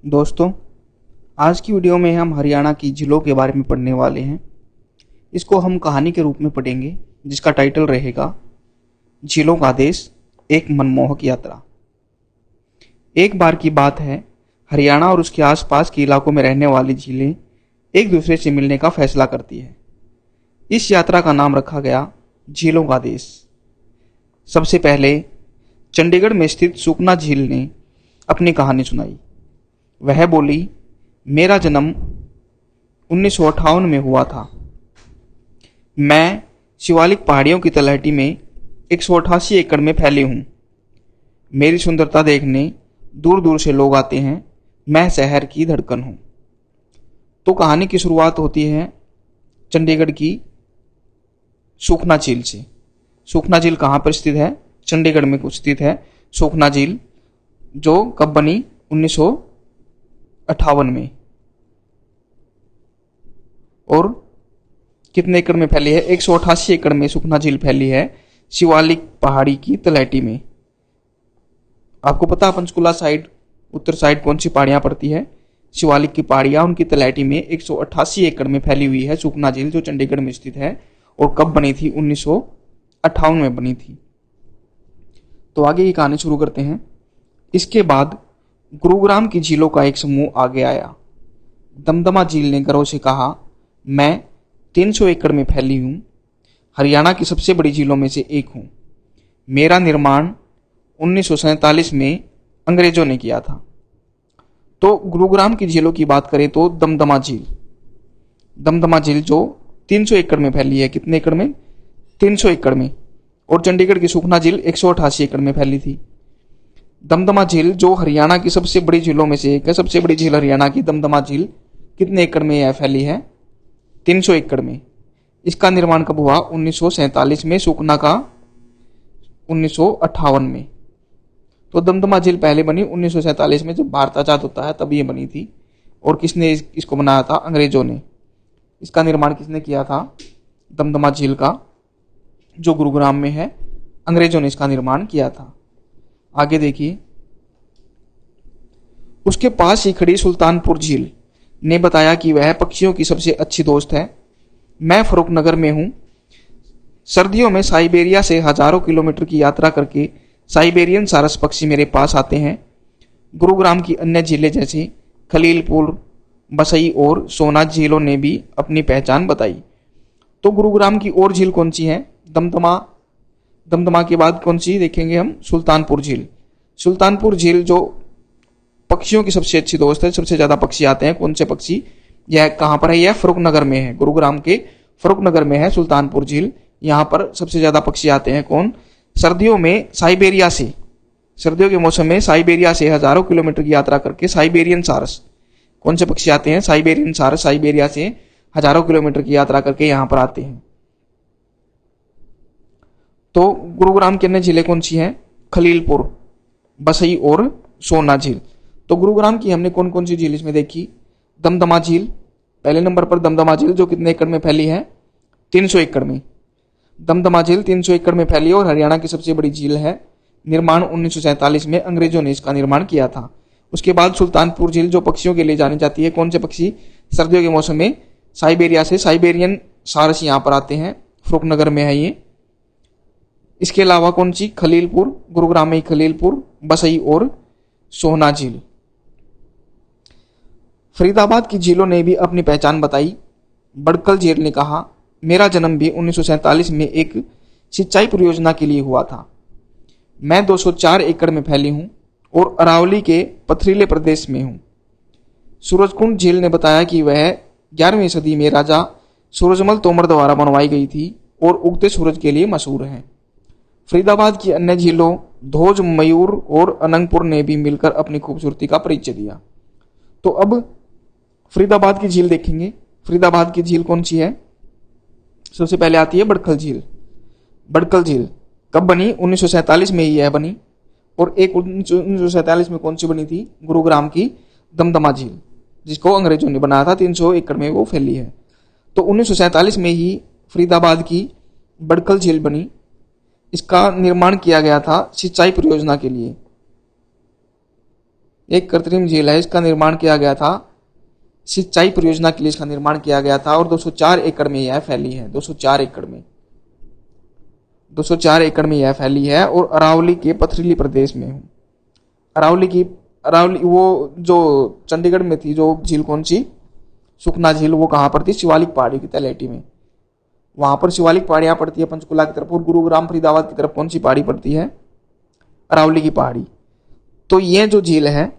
दोस्तों, आज की वीडियो में हम हरियाणा की झीलों के बारे में पढ़ने वाले हैं। इसको हम कहानी के रूप में पढ़ेंगे, जिसका टाइटल रहेगा झीलों का देश, एक मनमोहक यात्रा। एक बार की बात है, हरियाणा और उसके आसपास के इलाकों में रहने वाली झीलें एक दूसरे से मिलने का फैसला करती है। इस यात्रा का नाम रखा गया झीलों का देश। सबसे पहले चंडीगढ़ में स्थित सुखना झील ने अपनी कहानी सुनाई। वह बोली, मेरा जन्म 1958 में हुआ था। मैं शिवालिक पहाड़ियों की तलहटी में 188 एकड़ में फैली हूँ। मेरी सुंदरता देखने दूर दूर से लोग आते हैं। मैं शहर की धड़कन हूँ। तो कहानी की शुरुआत होती है चंडीगढ़ की सुखना झील से। सुखना झील कहाँ पर स्थित है? चंडीगढ़ में स्थित है सुखना झील, जो कब बनी? 1958 में। और कितने एकड़ में फैली है? 188 एकड़ में सुखना झील फैली है, शिवालिक पहाड़ी की तलहटी में। आपको पता पंचकुला साइड, उत्तर साइड कौन सी पहाड़ियां पड़ती है? शिवालिक की पहाड़ियां, उनकी तलहटी में 188 एकड़ में फैली हुई है सुखना झील, जो चंडीगढ़ में स्थित है। और कब बनी थी? 1958 में बनी थी। तो आगे की कहानी शुरू करते हैं। इसके बाद गुरुग्राम की झीलों का एक समूह आगे आया। दमदमा झील ने गर्व से कहा, मैं 300 एकड़ में फैली हूँ, हरियाणा की सबसे बड़ी झीलों में से एक हूँ। मेरा निर्माण 1947 में अंग्रेजों ने किया था। तो गुरुग्राम की झीलों की बात करें तो दमदमा झील जो 300 एकड़ में फैली है। कितने एकड़ में? 300 एकड़ में। और चंडीगढ़ की सुखना झील 188 एकड़ में फैली थी। दमदमा झील जो हरियाणा की सबसे बड़ी झीलों में से एक है, सबसे बड़ी झील हरियाणा की दमदमा झील कितने एकड़ में यह फैली है? 300 एकड़ में। इसका निर्माण कब हुआ? 1947 में, सुखना का 1958 में। तो दमदमा झील पहले बनी 1947 में, जब भारत आजाद होता है तब ये बनी थी। और किसने इसको बनाया था? अंग्रेजों ने। इसका निर्माण किसने किया था? दमदमा झील का, जो गुरुग्राम में है, अंग्रेजों ने इसका निर्माण किया था। आगे देखिए, उसके पास ही खड़ी सुल्तानपुर झील ने बताया कि वह पक्षियों की सबसे अच्छी दोस्त है। मैं फरुखनगर में हूं। सर्दियों में साइबेरिया से हजारों किलोमीटर की यात्रा करके साइबेरियन सारस पक्षी मेरे पास आते हैं। गुरुग्राम की अन्य झीलें जैसे खलीलपुर, बसई और सोना झीलों ने भी अपनी पहचान बताई। तो गुरुग्राम की और झील कौन सी है? दमदमा के बाद कौन सी देखेंगे हम? सुल्तानपुर झील। सुल्तानपुर झील जो पक्षियों की सबसे अच्छी दोस्त है, सबसे ज्यादा पक्षी आते हैं। कौन से पक्षी? यह कहां पर है? यह फरुखनगर में है, गुरुग्राम के फरुखनगर में है सुल्तानपुर झील। यहां पर सबसे ज्यादा पक्षी आते हैं। कौन? सर्दियों में साइबेरिया से, सर्दियों के मौसम में साइबेरिया से हजारों किलोमीटर की यात्रा करके साइबेरियन सारस, कौन से पक्षी आते हैं? साइबेरियन सारस साइबेरिया से हजारों किलोमीटर की यात्रा करके यहां पर आते हैं। तो गुरुग्राम की अन्य झीलें कौन सी हैं? खलीलपुर, बसई और सोना झील। तो गुरुग्राम की हमने कौन कौन सी झील इसमें देखी? दमदमा झील पहले नंबर पर, दमदमा झील जो कितने एकड़ में फैली है? 300 एकड़ में। दमदमा झील 300 एकड़ में फैली और हरियाणा की सबसे बड़ी झील है। निर्माण 1947 में अंग्रेजों ने इसका निर्माण किया था। उसके बाद सुल्तानपुर झील जो पक्षियों के लिए जानी जाती है। कौन से पक्षी? सर्दियों के मौसम में साइबेरिया से साइबेरियन सारस यहाँ पर आते हैं, फरुखनगर में है ये। इसके अलावा कौन सी? खलीलपुर, गुरुग्राम में खलीलपुर, बसई और सोना झील। फरीदाबाद की झीलों ने भी अपनी पहचान बताई। बड़कल झील ने कहा, मेरा जन्म भी 1947 में एक सिंचाई परियोजना के लिए हुआ था। मैं 204 एकड़ में फैली हूँ और अरावली के पथरीले प्रदेश में हूँ। सूरजकुंड झील ने बताया कि वह 11वीं सदी में राजा सूरजमल तोमर द्वारा बनवाई गई थी और उगते सूरज के लिए मशहूर है। फरीदाबाद की अन्य झीलों धोज, मयूर और अनंगपुर ने भी मिलकर अपनी खूबसूरती का परिचय दिया। तो अब फरीदाबाद की झील देखेंगे। फरीदाबाद की झील कौन सी है? सबसे पहले आती है बड़कल झील। बड़कल झील कब बनी? 1947 में ही यह बनी। और एक 1947 में कौन सी बनी थी? गुरुग्राम की दमदमा झील, जिसको अंग्रेजों ने बनाया था। 300 एकड़ में वो फैली है। तो 1947 में ही फरीदाबाद की बड़कल झील बनी। इसका निर्माण किया गया था सिंचाई परियोजना के लिए। एक कृत्रिम झील है, इसका निर्माण किया गया था सिंचाई परियोजना के लिए, इसका निर्माण किया गया था और 204 एकड़ में यह फैली है। 204 एकड़ में 204 एकड़ में यह फैली है और अरावली के पथरीली प्रदेश में हूँ। अरावली वो जो चंडीगढ़ में थी जो झील, कौन सी, सुखना झील, वो कहाँ पर थी, शिवालिक पहाड़ी की तलहटी में। वहां पर शिवालिक पहाड़ियां पड़ती है पंचकुला की तरफ, और गुरुग्राम फरीदाबाद की तरफ कौन सी पहाड़ी पड़ती है, अरावली की पहाड़ी। तो ये जो झील है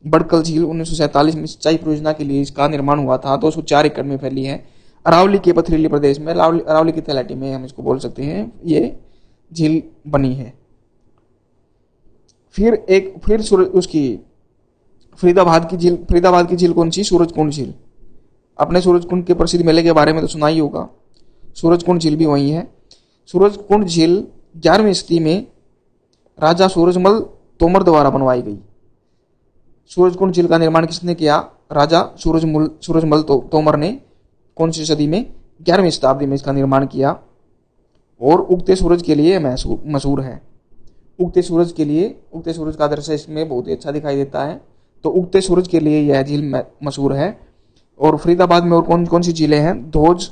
बड़कल झील, 1947 में सिंचाई परियोजना के लिए इसका निर्माण हुआ था। 204 एकड़ में फैली है अरावली के पथरीली प्रदेश में, अरावली की तलहटी में हम इसको बोल सकते हैं, ये झील बनी है। फिर उसकी फरीदाबाद की झील कौन सी, सूरजकुंड झील। अपने सूरजकुंड के प्रसिद्ध मेले के बारे में तो सुना ही होगा, सूरजकुंड झील भी वही है। सूरजकुंड झील 11वीं सदी में राजा सूरजमल तोमर द्वारा बनवाई गई। सूरजकुंड झील का निर्माण किसने किया, राजा सूरजमल तोमर ने। कौन सी सदी में, 11वीं शताब्दी में इसका निर्माण किया और उगते सूरज के लिए मशहूर है। उगते सूरज का दृश्य इसमें बहुत ही अच्छा दिखाई देता है, तो उगते सूरज के लिए यह झील मशहूर है। और फरीदाबाद में और कौन कौन सी झीलें हैं, ध्वज,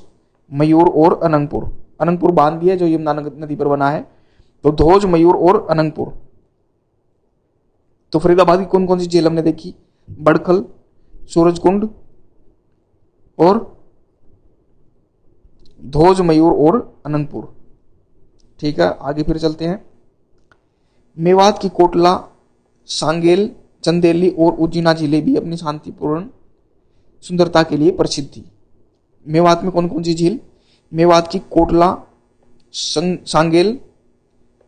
मयूर और अनंगपुर बांध भी है जो यमुना नदी पर बना है, तो ध्वज, मयूर और अनंगपुर। तो फरीदाबाद की कौन कौन सी झील हमने देखी, बड़खल, सूरजकुंड और ध्वज, मयूर और अनंगपुर। ठीक है, आगे फिर चलते हैं। मेवात की कोटला, सांगेल, चंदेली और उज्जीना झीलें भी अपनी शांतिपूर्ण सुंदरता के लिए प्रसिद्ध थी। मेवात में कौन कौन सी झील, मेवात की कोटला, सांगेल,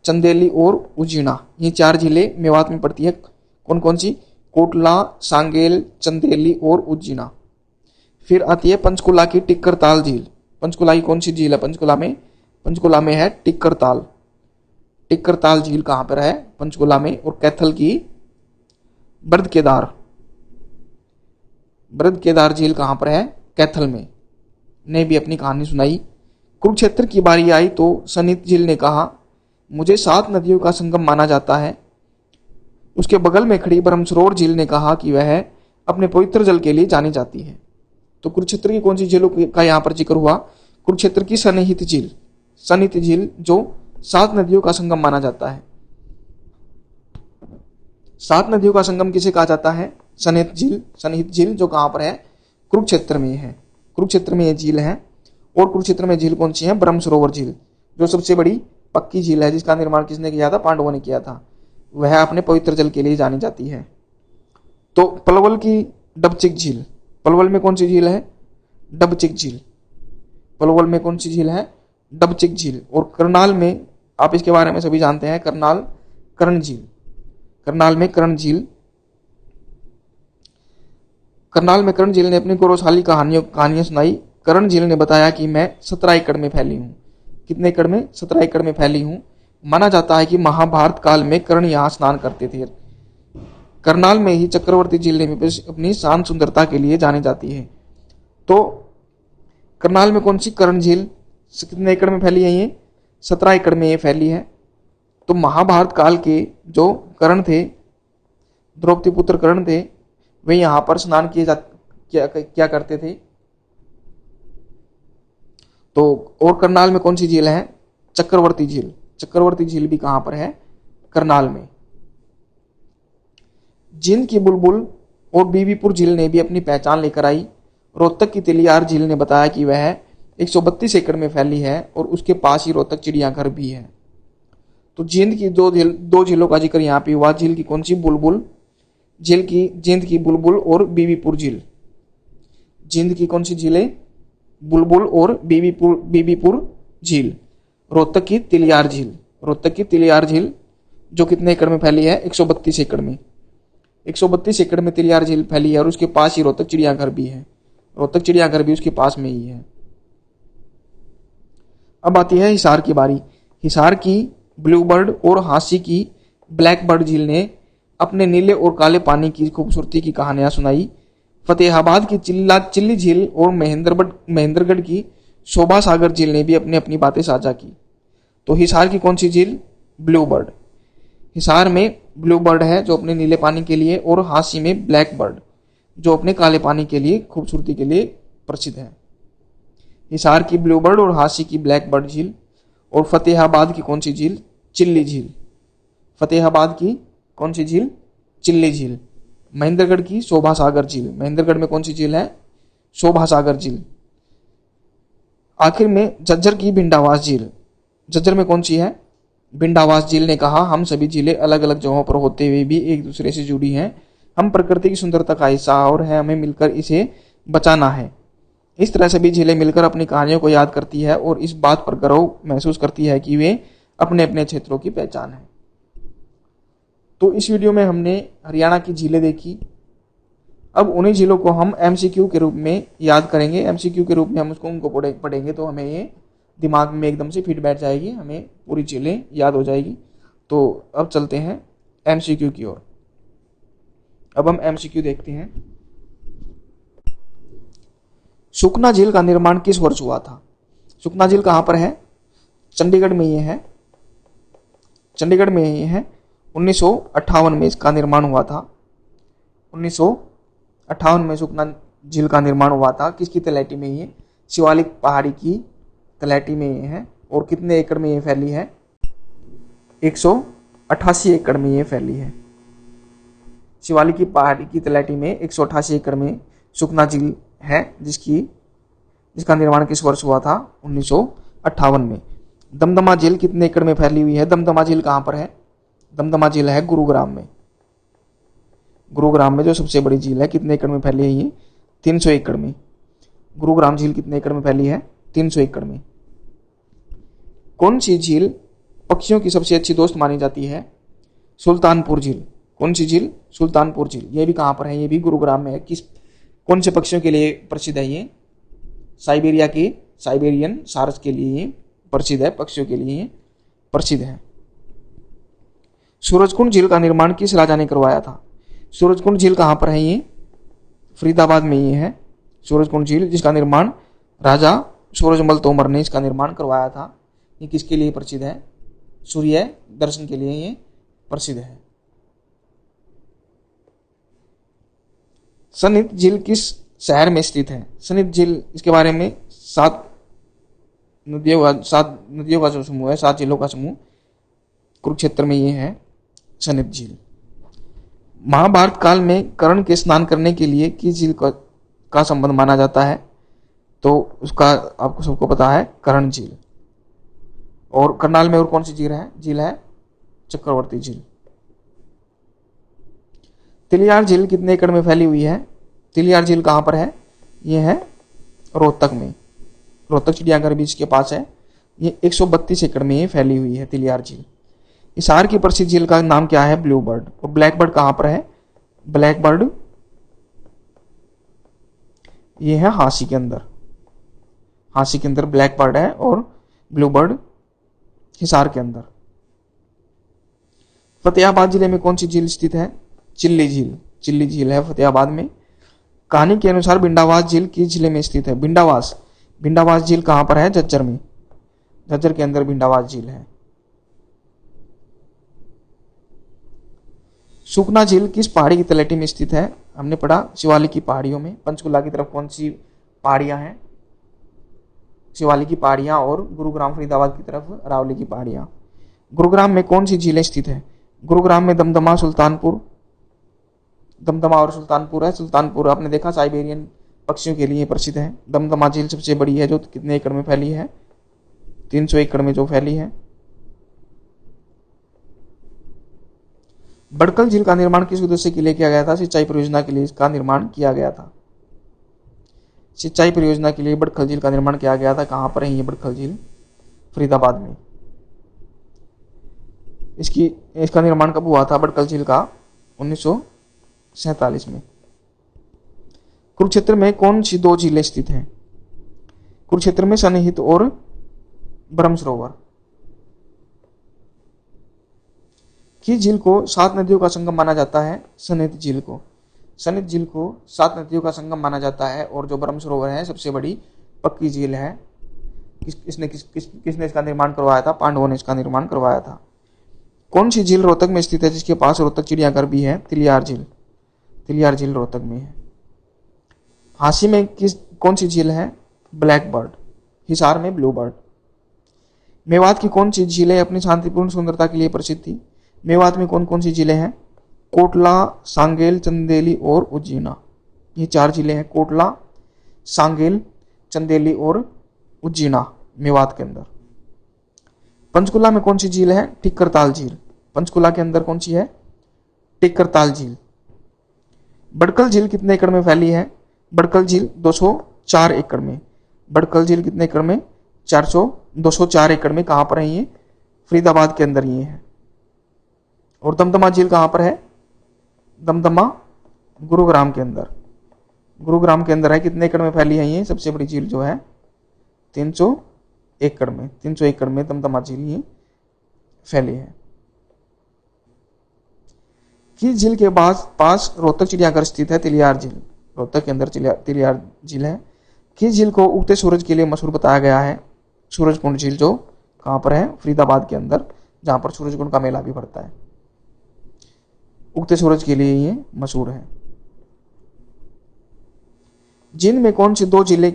चंदेली और उज्जीना, ये 4 झीलें मेवात में पड़ती है। कौन कौन सी, कोटला, सांगेल, चंदेली और उज्जीना। फिर आती है पंचकुला की टिक्करताल झील। पंचकुला की कौन सी झील है, पंचकुला में है टिक्करताल झील कहाँ पर है, पंचकुला में। और कैथल की बृहद केदार झील कहाँ पर है, कैथल में, ने भी अपनी कहानी सुनाई। कुरुक्षेत्र की बारी आई तो सनित झील ने कहा, मुझे 7 नदियों का संगम माना जाता है। उसके बगल में खड़ी ब्रह्मसरोवर झील ने कहा कि वह अपने पवित्र जल के लिए जानी जाती है। तो कुरुक्षेत्र की कौन सी झीलों का यहाँ पर जिक्र हुआ, कुरुक्षेत्र की सनिहित झील जो 7 नदियों का संगम माना जाता है। 7 नदियों का संगम किसे कहा जाता है, सनिहित झील जो कहाँ पर है, कुरुक्षेत्र में है। कुरुक्षेत्र में ये झील है। और कुरुक्षेत्र में झील कौन सी है, ब्रह्मसरोवर झील, जो सबसे बड़ी पक्की झील है, जिसका निर्माण किसने किया था, पांडवों ने किया था। वह अपने पवित्र जल के लिए जानी जाती है। तो पलवल की डबचिक झील, पलवल में कौन सी झील है, डबचिक झील। पलवल में कौन सी झील है, डबचिक झील। और करनाल में, आप इसके बारे में सभी जानते हैं, कर्ण झील। करनाल में कर्ण झील ने अपनी गौरवशाली कहानियां सुनाई। कर्ण झील ने बताया कि मैं 17 एकड़ में फैली हूँ। कितने एकड़ में, 17 एकड़ में फैली हूँ। माना जाता है कि महाभारत काल में कर्ण यहाँ स्नान करते थे। करनाल में ही चक्रवर्ती झील ने भी अपनी शांत सुंदरता के लिए जानी जाती है। तो करनाल में कौन सी, कर्ण झील, कितने एकड़ में फैली है ये, 17 एकड़ में ये फैली है। तो महाभारत काल के जो कर्ण थे, द्रौपदी पुत्र कर्ण थे, वे यहाँ पर स्नान क्या करते थे। तो और करनाल में कौन सी झील है, चक्रवर्ती झील भी कहाँ पर है, करनाल में। जींद की बुलबुल और बीबीपुर झील ने भी अपनी पहचान लेकर आई। रोहतक की तिलियार झील ने बताया कि वह 132 एकड़ में फैली है और उसके पास ही रोहतक चिड़ियाघर भी है। तो जींद की दो झीलों का जिक्र यहाँ पे हुआ। झील की कौन सी, जींद की बुलबुल और बीबीपुर झील। जींद की कौन सी झीलें, बुलबुल और बीबीपुर झील। रोहतक की तिलियार झील जो कितने एकड़ में फैली है, 132 एकड़ में। 132 एकड़ में तिलियार झील फैली है और उसके पास ही रोहतक चिड़ियाघर भी है। रोहतक चिड़ियाघर भी उसके पास में ही है। अब आती है हिसार की बारी। हिसार की ब्लूबर्ड और हांसी की ब्लैकबर्ड झील ने अपने नीले और काले पानी की खूबसूरती की कहानियां सुनाई। फतेहाबाद की चिल्ली झील और महेंद्रगढ़ की शोभा सागर झील ने भी अपनी अपनी बातें साझा की। तो हिसार की कौन सी झील, ब्लूबर्ड। हिसार में ब्लू बर्ड है जो अपने नीले पानी के लिए, और हांसी में ब्लैक बर्ड जो अपने काले पानी के लिए, खूबसूरती के लिए प्रसिद्ध है। हिसार की ब्लू बर्ड और हांसी की ब्लैक बर्ड झील। और फतेहाबाद की कौन सी झील? चिल्ली झील। फतेहाबाद की कौन सी झील? चिल्ली झील। महेंद्रगढ़ की शोभा सागर झील। महेंद्रगढ़ में कौन सी झील है? शोभा सागर झील। आखिर में झज्जर की भिंडावास झील। झज्जर में कौन सी है? भिंडावास झील ने कहा, हम सभी झीलें अलग अलग जगहों पर होते हुए भी एक दूसरे से जुड़ी हैं। हम प्रकृति की सुंदरता का हिस्सा और है, हमें मिलकर इसे बचाना है। इस तरह सभी झीलें मिलकर अपनी कहानियों को याद करती है और इस बात पर गर्व महसूस करती है कि वे अपने अपने क्षेत्रों की पहचान है। तो इस वीडियो में हमने हरियाणा की झीलें देखी। अब उन्हीं झीलों को हम एमसीक्यू के रूप में याद करेंगे। एमसीक्यू के रूप में हम उनको पढ़ेंगे तो हमें ये दिमाग में एकदम से फिट बैठ जाएगी, हमें पूरी झीलें याद हो जाएगी। तो अब चलते हैं एमसीक्यू की ओर। अब हम एमसीक्यू देखते हैं। सुखना झील का निर्माण किस वर्ष हुआ था? सुखना झील कहाँ पर है? चंडीगढ़ में ये है। चंडीगढ़ में ये है। 1958 में इसका निर्माण हुआ था। 1958 में सुखना झील का निर्माण हुआ था। किसकी तलैटी में? ये शिवालिक पहाड़ी की तलैटी में ये है। और कितने एकड़ में ये फैली है? 188 एकड़ में ये फैली है। शिवालिक की पहाड़ी की तलैटी में 188 एकड़ में सुखना झील है, जिसका निर्माण किस वर्ष हुआ था? 1958 में। दमदमा झील कितने एकड़ में फैली हुई है? दमदमा झील कहाँ पर है? दमदमा झील है गुरुग्राम में। गुरुग्राम में जो सबसे बड़ी झील है, कितने एकड़ में फैली है ये? 300 एकड़ में। गुरुग्राम झील कितने एकड़ में फैली है? 300 एकड़ में। कौन सी झील पक्षियों की सबसे अच्छी दोस्त मानी जाती है? सुल्तानपुर झील। कौन सी झील? सुल्तानपुर झील। ये भी कहाँ पर है? ये भी गुरुग्राम में है। कौन से पक्षियों के लिए प्रसिद्ध है ये? साइबेरिया के साइबेरियन सारस के लिए ये प्रसिद्ध है, पक्षियों के लिए ये प्रसिद्ध है। सूरजकुंड झील का निर्माण किस राजा ने करवाया था? सूरजकुंड झील कहाँ पर है? ये फरीदाबाद में ये है। सूरजकुंड झील, जिसका निर्माण राजा सूरजमल तोमर ने इसका निर्माण करवाया था। ये किसके लिए प्रसिद्ध है? सूर्य दर्शन के लिए ये प्रसिद्ध है। सनित झील किस शहर में स्थित है? सनित झील, इसके बारे में 7 नदियों का जो समूह है, 7 झीलों का समूह कुरुक्षेत्र में ये है सनित झील। महाभारत काल में कर्ण के स्नान करने के लिए किस झील का संबंध माना जाता है? तो उसका आपको सबको पता है, कर्ण झील। और करनाल में और कौन सी झील है? चक्रवर्ती झील। तिलियार झील कितने एकड़ में फैली हुई है? तिलियार झील कहाँ पर है? ये है रोहतक में। रोहतक चिड़ियाघर बीच के पास है। ये 132 एकड़ में ये फैली हुई है तिलियार झील। हिसार की प्रसिद्ध झील का नाम क्या है? Blue bird. और ब्लैक बर्ड कहाँ पर है? ब्लैक बर्ड ये है हांसी के अंदर। हांसी के अंदर ब्लैक बर्ड है और ब्लू बर्ड हिसार के अंदर। फतेहाबाद जिले में कौन सी झील स्थित है? चिल्ली झील। चिल्ली झील है फतेहाबाद में। कहानी के अनुसार भिंडावास झील किस जिले में स्थित है? भिंडावास झील कहाँ पर है? झज्जर में। झज्जर के अंदर भिंडावास झील है। सुखना झील किस पहाड़ी की तलैटी में स्थित है? हमने पढ़ा शिवालिक की पहाड़ियों में। पंचकुला की तरफ कौन सी पहाड़ियां हैं? शिवालिक की पहाड़ियां। और गुरुग्राम फरीदाबाद की तरफ अरावली की पहाड़ियां। गुरुग्राम में कौन सी झीलें स्थित है? गुरुग्राम में दमदमा और सुल्तानपुर है। सुल्तानपुर आपने देखा साइबेरियन पक्षियों के लिए प्रसिद्ध है। दमदमा झील सबसे बड़ी है, जो कितने एकड़ में फैली है? 300 एकड़ में जो फैली है। बड़कल झील का निर्माण किस उद्देश्य के लिए किया गया था? सिंचाई परियोजना के लिए इसका निर्माण किया गया था। सिंचाई परियोजना के लिए बड़खल झील का निर्माण किया गया था। कहाँ पर है ये बड़खल झील? फरीदाबाद में। इसका निर्माण कब हुआ था बड़कल झील का? 1947 में। कुरुक्षेत्र में कौन सी 2 झीलें स्थित हैं? कुरुक्षेत्र में सन्निहित और ब्रह्म सरोवर। किस झील को 7 नदियों का संगम माना जाता है? सनित झील को। सनित झील को 7 नदियों का संगम माना जाता है। और जो ब्रह्म सरोवर है सबसे बड़ी पक्की झील है। किसने इसका निर्माण करवाया था? पांडवों ने इसका निर्माण करवाया था। कौन सी झील रोहतक में स्थित है जिसके पास रोहतक चिड़ियाघर भी है? तिलियार झील। तिलियार झील रोहतक में है। हांसी में कौन सी झील है? Black bird. हिसार में ब्लू बर्ड। मेवात की कौन सी झीलें अपनी शांतिपूर्ण सुंदरता के लिए प्रसिद्ध थी? मेवात में कौन कौन सी झीलें हैं? कोटला, सांगेल, चंदेली और उज्जीना। ये 4 झीलें हैं, कोटला, सांगेल, चंदेली और उज्जीना, मेवात के अंदर। पंचकुला में कौन सी झील है? टिक्करताल झील। पंचकुला के अंदर कौन सी है? टिक्करताल झील। बड़कल झील कितने एकड़ में फैली है? बड़कल झील 204 एकड़ में। बड़कल झील कितने एकड़ में? 204 एकड़ में। कहां पर है ये? फरीदाबाद के अंदर ये है। और दमदमा झील कहां पर है? दमदमा गुरुग्राम के अंदर। गुरुग्राम के अंदर है। कितने एकड़ में फैली है ये? सबसे बड़ी झील जो है 300 एकड़ में। 300 एकड़ में दमदमा झील ये फैली है। किस झील के पास रोहतक चिड़ियाघर स्थित है? तिलियार झील। रोहतक के अंदर तिलियार झील है। किस झील को उगते सूरज के लिए मशहूर बताया गया है? सूरजकुंड झील, जो कहां पर है? फरीदाबाद के अंदर, जहां पर सूरजकुंड का मेला भी पड़ता है। उगते सूरज के लिए ये मशहूर है। जिंद में कौन सी 2 झीलें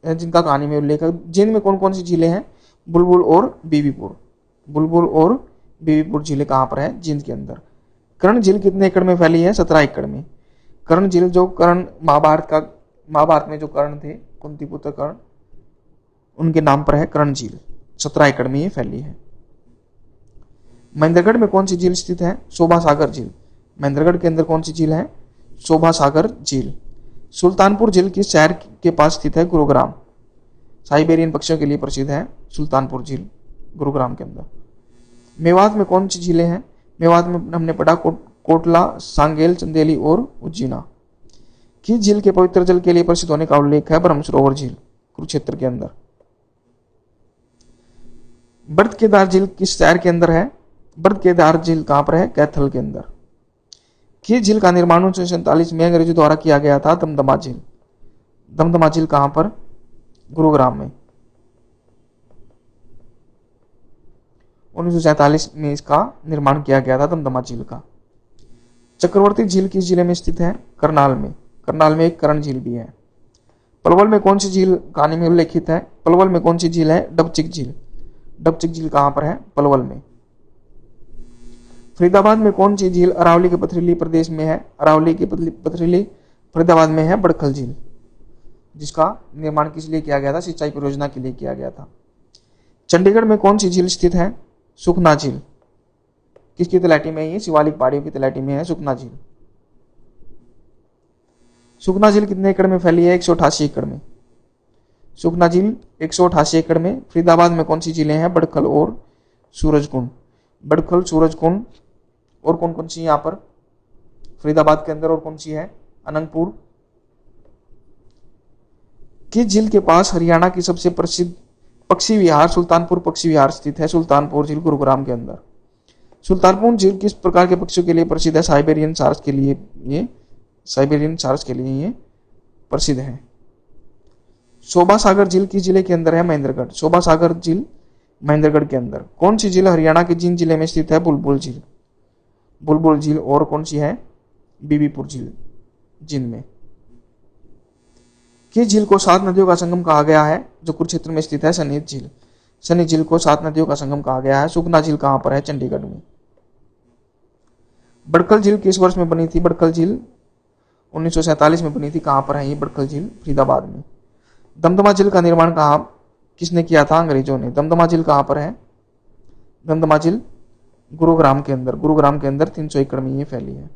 जिनका कहानी में उल्लेख है? जिंद में कौन कौन सी झीलें हैं? बुलबुल और बीबीपुर। बुलबुल और बीबीपुर झीलें कहां पर है? जिंद के अंदर। कर्ण झील कितने एकड़ में फैली है? 17 एकड़ में। कर्ण झील, जो कर्ण महाभारत में जो कर्ण थे, कुंती पुत्र कर्ण, उनके नाम पर है कर्ण झील। 17 एकड़ में ये फैली है। महेंद्रगढ़ में कौन सी झील स्थित है? शोभा सागर झील। महेंद्रगढ़ के अंदर कौन सी झील है? शोभा सागर झील। सुल्तानपुर झील किस शहर के पास स्थित है? गुरुग्राम। साइबेरियन पक्षियों के लिए प्रसिद्ध है सुल्तानपुर झील, गुरुग्राम के अंदर। मेवात में कौन सी झीलें हैं? मेवात में हमने पढ़ा कोटला, सांगेल, चंदेली और उज्जीना। किस झील के पवित्र जल के लिए प्रसिद्ध होने का उल्लेख है? ब्रह्मसरोवर झील, कुरुक्षेत्र के अंदर। बर्द केदार झील किस शहर के अंदर है? बर्द केदार झील कहां पर है? कैथल के अंदर। किस झील का निर्माण 1947 में अंग्रेजों द्वारा किया गया था? दमदमा झील। दमदमा झील कहां पर? गुरुग्राम में। 1947 में इसका निर्माण किया गया था, दमदमा झील का। चक्रवर्ती झील किस जिले में स्थित है? करनाल में। करनाल में एक करण झील भी है। पलवल में कौन सी झील कहानी में उल्लेखित है? पलवल में कौन सी झील है? डबचिक झील। डबचिक झील कहां पर है? पलवल में। फरीदाबाद में कौन सी झील अरावली के पथरीली प्रदेश में है? अरावली की पथरीली फरीदाबाद में है बड़खल झील, जिसका निर्माण किस लिए किया गया था? सिंचाई परियोजना के लिए किया गया था। चंडीगढ़ में कौन सी झील स्थित है? सुखना झील। किसकी तलैटी में है ये? शिवालिक पहाड़ियों की तलैटी में है सुखना झील। सुखना झील कितने एकड़ में फैली है? 188 एकड़ में। सुखना झील 188 एकड़ में। फरीदाबाद में कौन सी झीलें हैं? बड़खल और सूरजकुंड। बड़खल, सूरजकुंड और कौन कौन सी यहाँ पर फरीदाबाद के अंदर, और कौन सी है? अनंतपुर। किस झील के पास हरियाणा की सबसे प्रसिद्ध पक्षी विहार सुल्तानपुर पक्षी विहार स्थित है? सुल्तानपुर झील, गुरुग्राम के अंदर। सुल्तानपुर झील किस प्रकार के पक्षियों के लिए प्रसिद्ध है? साइबेरियन सार्स के लिए ये साइबेरियन सार्स के लिए ये प्रसिद्ध है। शोभा सागर झील किस जिले के अंदर है? महेंद्रगढ़। शोभा सागर झील महेंद्रगढ़ के अंदर। कौन सी झील हरियाणा के जिन जिले में स्थित है? बुलबुल झील। बुलबुल झील। और कौन सी है? बीबीपुर झील, जिंद में। किस झील को 7 नदियों का संगम कहा गया है? जो कुरुक्षेत्र में स्थित है, सन्निहित झील। सन्निहित झील को 7 नदियों का संगम कहा गया है। सुखना झील कहां पर है? चंडीगढ़ में। बड़खल झील किस वर्ष में बनी थी? बड़खल झील 1947 में बनी थी। कहां पर है ये बड़खल झील? फरीदाबाद में। दमदमा झील का निर्माण किसने किया था? अंग्रेजों ने। दमदमा झील कहां पर है? दमदमा झील गुरुग्राम के अंदर। गुरुग्राम के अंदर 300 एकड़ में ये फैली है।